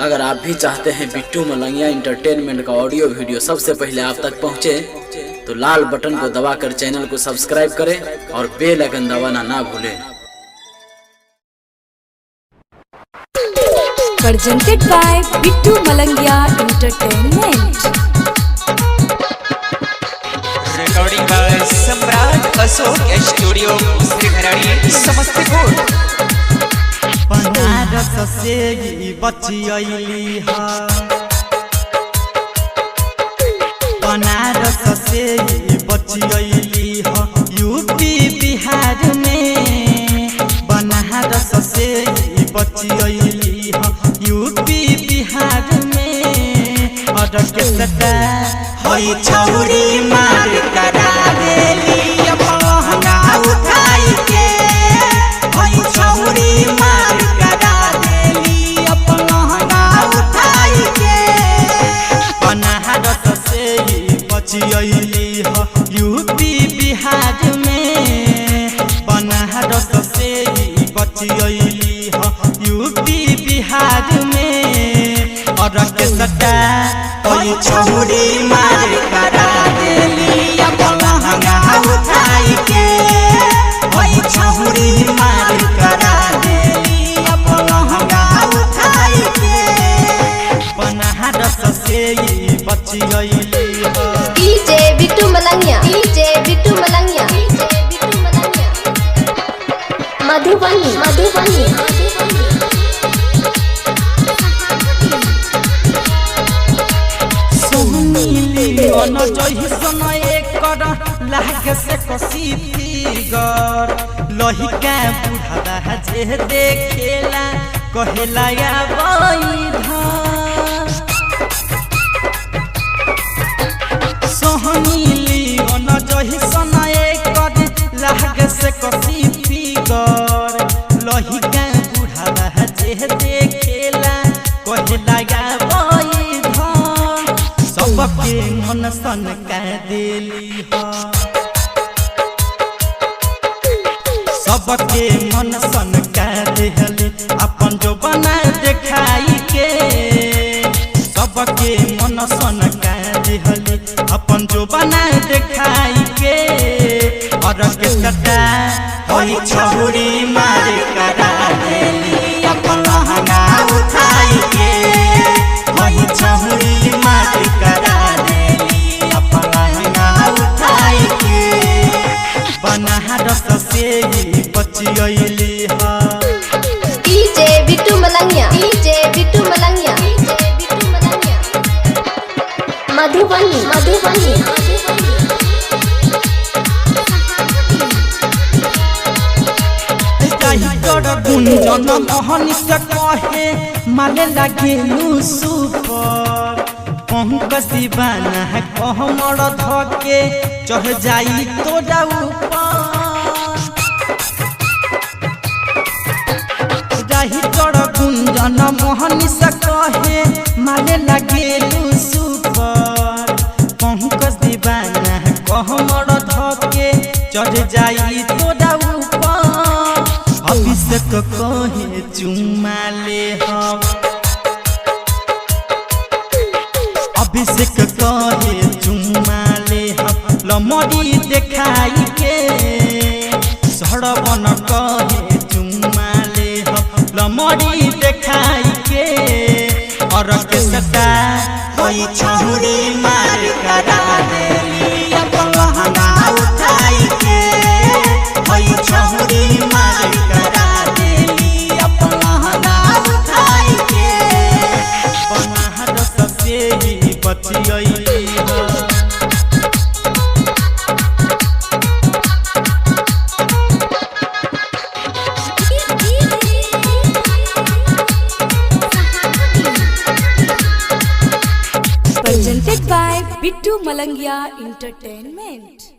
अगर आप भी चाहते हैं बिट्टू मलंगिया इंटरटेनमेंट का ऑडियो वीडियो सबसे पहले आप तक पहुंचे, तो लाल बटन को दबाकर चैनल को सब्सक्राइब करें और बेल आइकन दबाना ना भूलें। Presented by Bittu Malangia Entertainment. Recording by Samrat Ashok studio श्रीघराड़ी समस्तीपुर। बनारस से बचियली हा, बनारस से बचियली हा, यूपी बिहार में। बनारस से बचियली हा, यूपी बिहार में। और के सदा होई छौरी मार करा देली अपना उठाई के। होई छौरी मार करा देली अपना उठाई के। बनारस से बचियली हा, यूपी बिहार में। बनारस से बचियली हा, यूपी बिहार में। और के सदा होई छौरी मार करा देली अपना उठाई के। होई छौरी मार करा देली अपना उठाई के। बनारस से बचियली हा। DJ Bittu Malangia, DJ Bittu Malangia, Madhubani, सोनीली अन जही समय कर लाग से कसी फिगर। लहिका बुढ़ावा जे देखेला कहेला या बैधा। सोनीली अन जही समय कर लाग से कसी फिगर। लहिका बुढ़ावा जे देखेला कहेला या बैधा। सबके मन सन कह देली हा, सबके मन सन कह देली अपन जो बना दिखाई के। सबके मन सन कह देली अपन जो बना दिखाई के। और के सदा होई छौरी मार करा देली अपना उठाई के। होई छौरी मार करा देली अपना उठाई के। बनारस से बचियली हा। DJ Bittu Malangia, DJ Bittu Malangia, Madhubani, गुंजन मोहन से कहे माले लगे सुपर। पंकज दीवाना है कहमर धके चढ़ जाई तोरा ऊपर। रही तोड़ गुंजन मोहन से कहे माले लगे सुपर। पंकज दीवाना है कहमर धके चढ़ जाई तोरा ऊपर। अभिषेक कहे चुमा ले हम, अभिषेक कहे चुमा ले हम लमड़ी देखाई के। सरवन कहे चुमा ले हम लमड़ी देखाई के। और के सदा होई छौरी मार करा देली अपना उठाई के। होई छौरी मार करा देली अपना उठाई के। बनारस से बचियली हा। Presented by Bittu Malangia Entertainment.